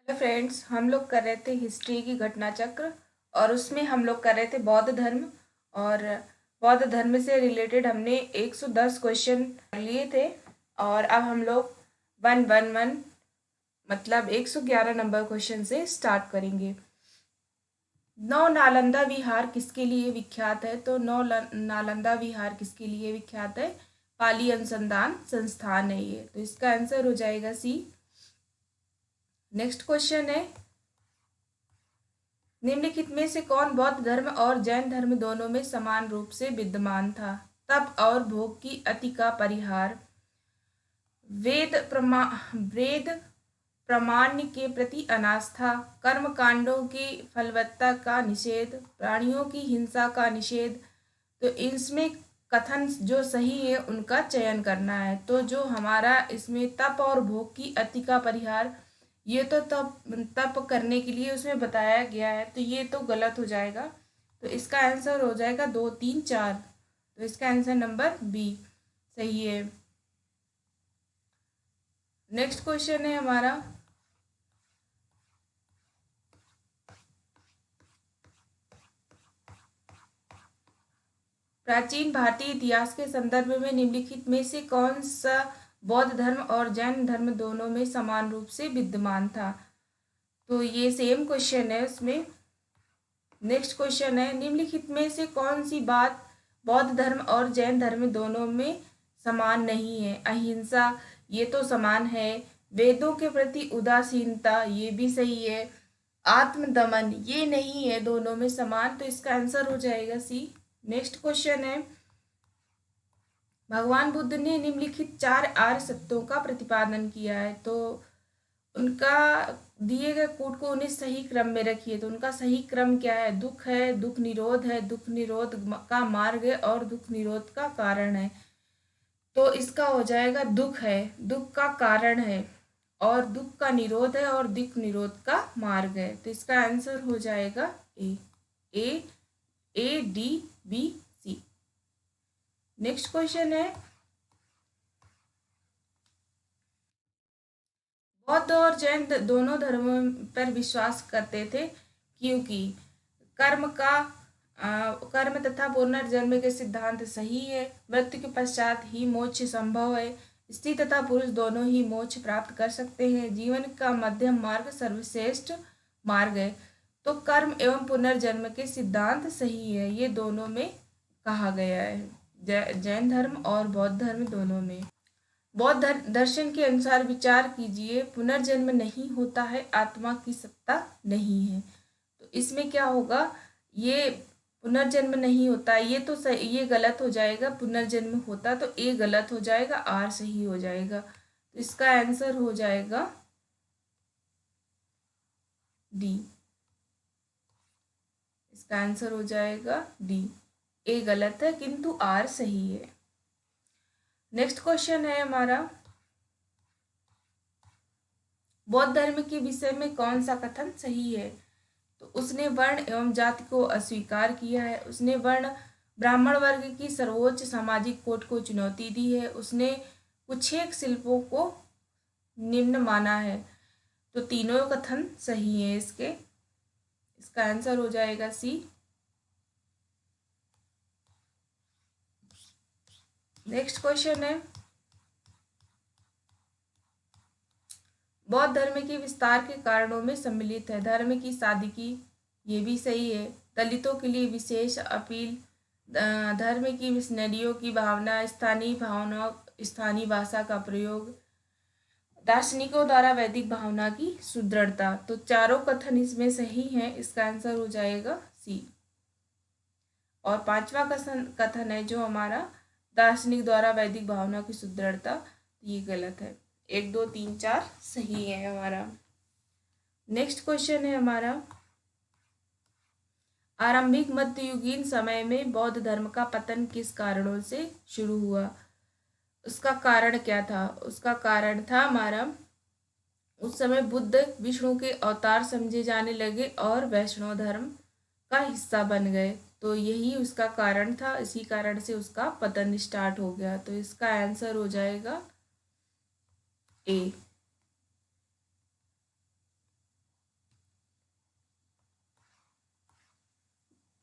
Hello friends, हम लोग कर रहे थे हिस्ट्री की घटना चक्र। और उसमें हम लोग कर रहे थे बौद्ध धर्म। और बौद्ध धर्म से रिलेटेड हमने 110 क्वेश्चन लिए थे। और अब हम लोग 111 मतलब 111 नंबर क्वेश्चन से स्टार्ट करेंगे। नौ नालंदा विहार किसके लिए विख्यात है? तो नालंदा विहार किसके लिए विख्यात है? पाली अनुसंधान संस्थान है ये, तो इसका आंसर हो जाएगा सी। नेक्स्ट क्वेश्चन है, निम्नलिखित में से कौन बौद्ध धर्म और जैन धर्म दोनों में समान रूप से विद्यमान था? तप और भोग की अति का परिहार, वेद प्रामाण्य के प्रति अनास्था, कर्म कांडों की फलवत्ता का निषेध, प्राणियों की हिंसा का निषेध। तो इसमें कथन जो सही है उनका चयन करना है। तो जो हमारा इसमें तप और भोग की अति का परिहार, ये तो तप तप करने के लिए उसमें बताया गया है, तो ये तो गलत हो जाएगा। तो इसका आंसर हो जाएगा 2, 3, 4। तो इसका आंसर नंबर बी सही है। नेक्स्ट क्वेश्चन है हमारा, प्राचीन भारतीय इतिहास के संदर्भ में निम्नलिखित में से कौन सा बौद्ध धर्म और जैन धर्म दोनों में समान रूप से विद्यमान था? तो ये सेम क्वेश्चन है उसमें। नेक्स्ट क्वेश्चन है, निम्नलिखित में से कौन सी बात बौद्ध धर्म और जैन धर्म दोनों में समान नहीं है? अहिंसा, ये तो समान है। वेदों के प्रति उदासीनता, ये भी सही है। आत्मदमन, ये नहीं है दोनों में समान, तो इसका आंसर हो जाएगा सी। नेक्स्ट क्वेश्चन है, भगवान बुद्ध ने निम्नलिखित 4 आर्य सत्यों का प्रतिपादन किया है। तो उनका दिए गए कोड को उन्हें सही क्रम में रखिए। तो उनका सही क्रम क्या है? दुख है, दुख निरोध है, दुख निरोध का मार्ग है और दुख निरोध का कारण है। तो इसका हो जाएगा दुख है, दुख का कारण है, और दुख का निरोध है और दुख निरोध का मार्ग है। तो इसका आंसर हो जाएगा A. A A D B C. Next question है, बौद्ध और जैन दोनों धर्मों पर विश्वास करते थे क्योंकि कर्म का कर्म तथा पुनर्जन्म के सिद्धांत सही है। मृत्यु के पश्चात ही मोक्ष संभव है। स्त्री तथा पुरुष दोनों ही मोक्ष प्राप्त कर सकते हैं। जीवन का मध्यम मार्ग सर्वश्रेष्ठ मार्ग है। तो कर्म एवं पुनर्जन्म के सिद्धांत सही है, ये दोनों में कहा गया है, जैन धर्म और बौद्ध धर्म दोनों में। बौद्ध दर्शन के अनुसार विचार कीजिए, पुनर्जन्म नहीं होता है, आत्मा की सत्ता नहीं है। तो इसमें क्या होगा? ये पुनर्जन्म नहीं होता, ये तो सही, ये गलत हो जाएगा। पुनर्जन्म होता तो ए गलत हो जाएगा, आर सही हो जाएगा। तो इसका आंसर हो जाएगा डी। इसका आंसर हो जाएगा डी। ए गलत है किंतु आर सही है। नेक्स्ट क्वेश्चन है हमारा, बौद्ध धर्म के विषय में कौन सा कथन सही है? तो उसने वर्ण एवं जाति को अस्वीकार किया है। उसने वर्ण ब्राह्मण वर्ग की सर्वोच्च सामाजिक कोट को चुनौती दी है। उसने कुछेक शिल्पों को निम्न माना है। तो तीनों कथन सही है इसके। इसका आंसर हो जाएगा सी। नेक्स्ट क्वेश्चन है, बौद्ध धर्म के विस्तार के कारणों में सम्मिलित है। धर्म की सादगी, ये भी सही है। दलितों के लिए विशेष अपील, धर्म की मिशनरियों की भावना, स्थानीय भावनाओं, स्थानीय भाषा का प्रयोग, दार्शनिकों द्वारा वैदिक भावना की सुदृढ़ता। तो चारों कथन इसमें सही हैं, इसका आंसर हो जाएगा सी। और पांचवा कथन है जो हमारा दार्शनिक द्वारा वैदिक भावना की सुदृढ़ता, ये गलत है। 1, 2, 3, 4 सही है हमारा। नेक्स्ट क्वेश्चन है हमारा, आरंभिक मध्ययुगीन समय में बौद्ध धर्म का पतन किस कारणों से शुरू हुआ? उसका कारण क्या था? उसका कारण था हमारा, उस समय बुद्ध विष्णु के अवतार समझे जाने लगे और वैष्णव धर्म का हिस्सा बन गए। तो यही उसका कारण था, इसी कारण से उसका पतन स्टार्ट हो गया। तो इसका आंसर हो जाएगा ए।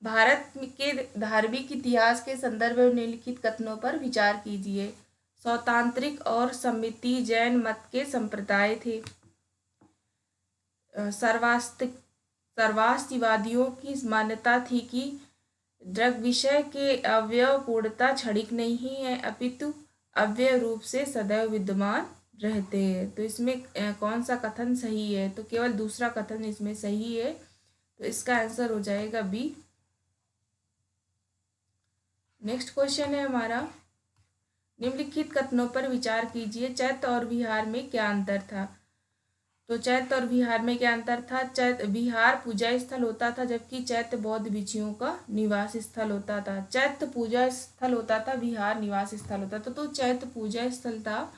भारत के धार्मिक इतिहास के संदर्भ में निम्नलिखित कथनों पर विचार कीजिए। सौतांत्रिक और सम्मिति जैन मत के संप्रदाय थे। सर्वास्तिवादियों की मान्यता थी कि ड्रग विषय के अवयव पूर्णता क्षणिक नहीं है, अपितु अव्यय रूप से सदैव विद्यमान रहते हैं। तो इसमें कौन सा कथन सही है? तो केवल दूसरा कथन इसमें सही है, तो इसका आंसर हो जाएगा बी। नेक्स्ट क्वेश्चन है हमारा, निम्नलिखित कथनों पर विचार कीजिए। चैत्य और विहार में क्या अंतर था? तो चैत्य और विहार में क्या अंतर था? चैत्य विहार पूजा स्थल होता था, जबकि चैत्य बौद्ध भिक्षुओं का निवास स्थल होता था। चैत्य पूजा स्थल होता था, विहार निवास स्थल होता था। तो चैत्य पूजा स्थल था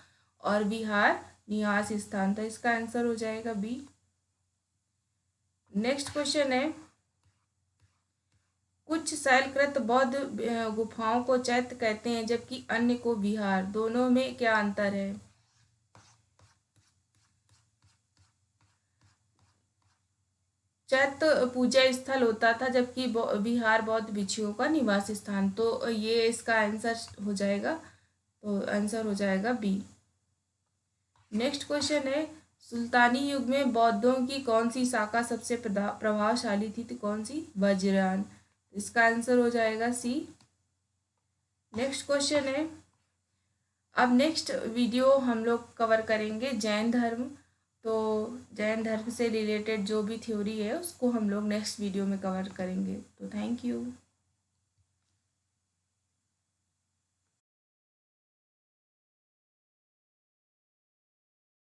और विहार निवास स्थान था। इसका आंसर हो जाएगा बी। नेक्स्ट क्वेश्चन है, कुछ शैलकृत बौद्ध गुफाओं को चैत्य कहते हैं, जबकि अन्य को विहार। दोनों में क्या अंतर है? चैत्य पूजा स्थल होता था, जबकि विहार बौद्ध भिक्षुओं का निवास स्थान। तो ये इसका आंसर हो जाएगा, तो आंसर हो जाएगा बी। नेक्स्ट क्वेश्चन है, सुल्तानी युग में बौद्धों की कौन सी शाखा सबसे प्रभावशाली थी? तो कौन सी? वज्रयान। इसका आंसर हो जाएगा सी। नेक्स्ट क्वेश्चन है, अब नेक्स्ट वीडियो हम लोग कवर करेंगे जैन धर्म। तो जैन धर्म से रिलेटेड जो भी थ्योरी है उसको हम लोग नेक्स्ट वीडियो में कवर करेंगे। तो थैंक यू।